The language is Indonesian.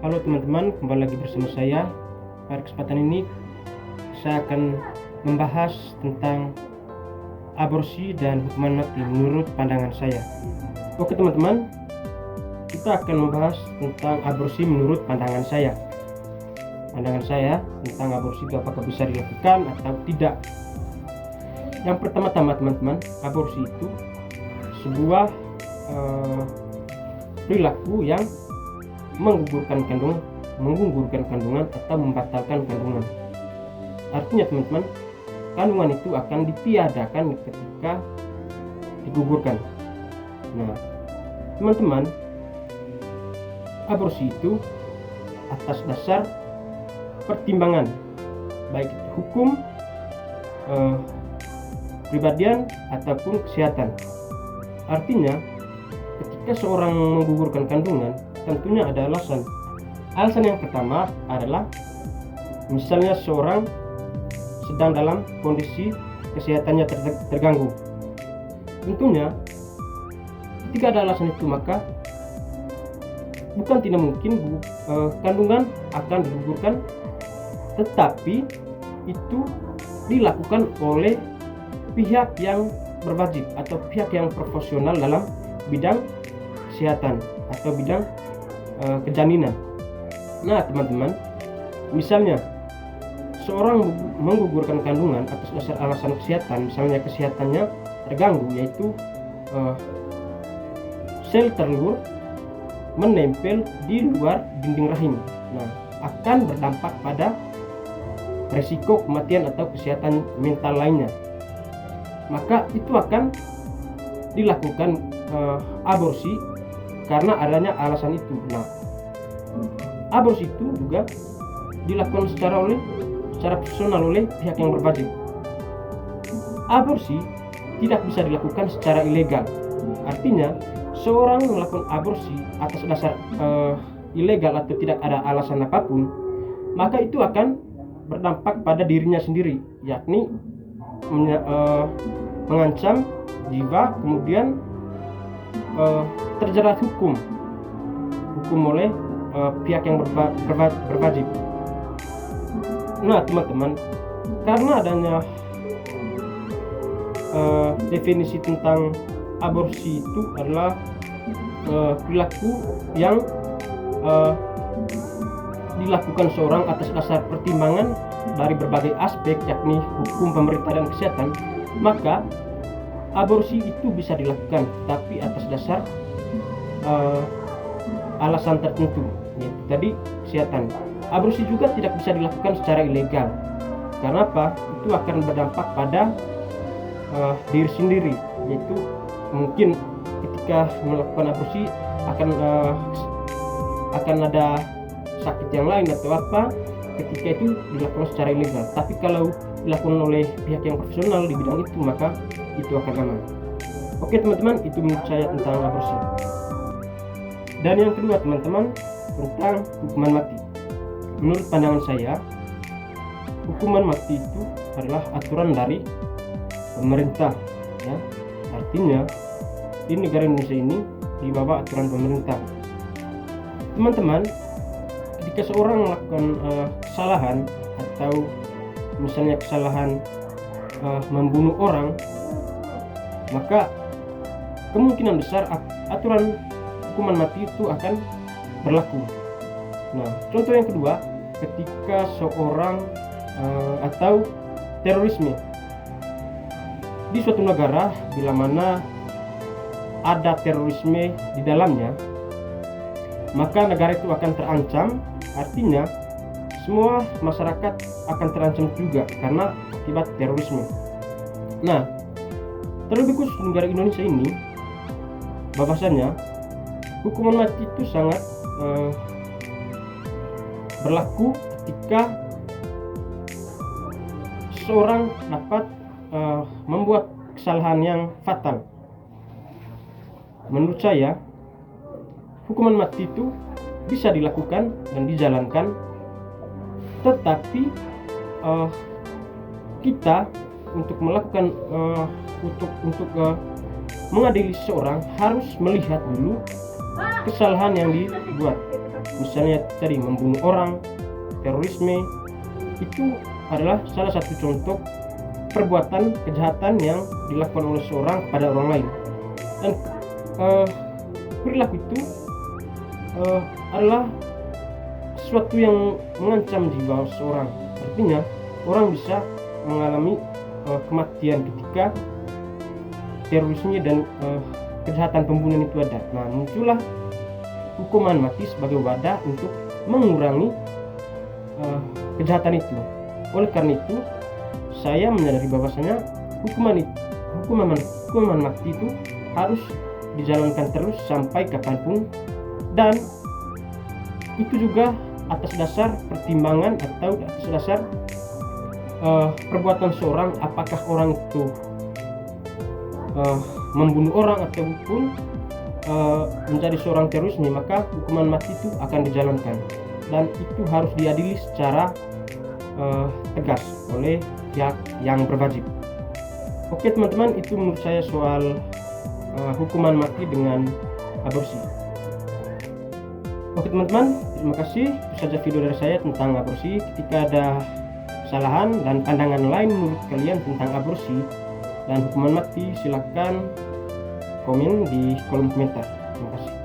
Halo teman-teman, kembali lagi bersama saya. Pada kesempatan ini saya akan membahas tentang aborsi dan hukuman mati menurut pandangan saya. Oke teman-teman, kita akan membahas tentang aborsi menurut pandangan saya. Pandangan saya tentang aborsi itu apakah bisa dilakukan atau tidak. Yang pertama-tama teman-teman, aborsi itu sebuah perilaku yang menggugurkan kandungan atau membatalkan kandungan. Artinya teman-teman, kandungan itu akan ditiadakan ketika digugurkan. Nah teman-teman, aborsi itu atas dasar pertimbangan baik itu hukum, kepribadian ataupun kesehatan. Artinya ketika seorang menggugurkan kandungan, tentunya ada alasan. Alasan yang pertama adalah misalnya seorang sedang dalam kondisi kesehatannya terganggu. Tentunya ketika ada alasan itu, maka bukan tidak mungkin kandungan akan digugurkan, tetapi itu dilakukan oleh pihak yang berwajib atau pihak yang profesional dalam bidang kesehatan atau bidang kejaminan. Nah teman-teman, misalnya seorang menggugurkan kandungan atas dasar alasan kesehatan, misalnya kesehatannya terganggu, yaitu sel telur menempel di luar dinding rahim. Nah, akan berdampak pada resiko kematian atau kesehatan mental lainnya. Maka itu akan dilakukan aborsi karena adanya alasan itu. Nah, aborsi itu juga dilakukan secara profesional oleh pihak yang berwajib. Aborsi tidak bisa dilakukan secara ilegal. Artinya, seorang melakukan aborsi atas dasar ilegal atau tidak ada alasan apapun, maka itu akan berdampak pada dirinya sendiri, yakni mengancam jiwa, kemudian terjerat hukum oleh pihak yang berwajib. Nah teman-teman, karena adanya definisi tentang aborsi itu adalah perilaku yang dilakukan seorang atas dasar pertimbangan dari berbagai aspek, yakni hukum, pemerintah, dan kesehatan, maka aborsi itu bisa dilakukan, tapi atas dasar alasan tertentu, yaitu tadi kesehatan. Aborsi juga tidak bisa dilakukan secara ilegal. Karena apa? Itu akan berdampak pada diri sendiri, yaitu mungkin ketika melakukan aborsi akan ada sakit yang lain atau apa ketika itu dilakukan secara ilegal. Tapi kalau dilakukan oleh pihak yang profesional di bidang itu, maka itu akan aman. Oke teman-teman, itu menurut saya tentang aborsi. Dan yang kedua teman-teman, tentang hukuman mati. Menurut pandangan saya, hukuman mati itu adalah aturan dari pemerintah, ya. Artinya di negara Indonesia ini di bawah aturan pemerintah. Teman-teman, ketika seorang melakukan kesalahan atau misalnya kesalahan membunuh orang, maka kemungkinan besar aturan hukuman mati itu akan berlaku. Nah, contoh yang kedua, ketika seorang atau terorisme di suatu negara, bila mana ada terorisme di dalamnya, maka negara itu akan terancam. Artinya semua masyarakat akan terancam juga karena akibat terorisme. Nah, terlebih khusus negara Indonesia ini, bahwasanya hukuman mati itu sangat berlaku ketika seseorang dapat membuat kesalahan yang fatal. Menurut saya, hukuman mati itu bisa dilakukan dan dijalankan, tetapi kita untuk melakukan untuk mengadili seseorang harus melihat dulu kesalahan yang dibuat. misalnya tadi membunuh orang, terorisme, itu adalah salah satu contoh perbuatan kejahatan yang dilakukan oleh seorang pada orang lain. Dan perilaku itu adalah sesuatu yang mengancam jiwa seorang. Artinya orang bisa mengalami kematian ketika terorisme dan kejahatan pembunuhan itu ada. Nah, muncullah hukuman mati sebagai wadah untuk mengurangi kejahatan itu. Oleh karena itu, saya menyadari bahwasanya hukuman mati itu harus dijalankan terus sampai kapanpun, dan itu juga atas dasar pertimbangan atau atas dasar perbuatan seorang, apakah orang itu membunuh orang ataupun menjadi seorang terorisme, maka hukuman mati itu akan dijalankan, dan itu harus diadili secara tegas oleh pihak yang berwajib. Oke teman-teman, itu menurut saya soal hukuman mati dengan aborsi. Oke teman-teman, terima kasih. Itu saja video dari saya tentang aborsi. Ketika ada kesalahan dan pandangan lain menurut kalian tentang aborsi dan hukuman mati, silakan komen di kolom komentar. Terima kasih.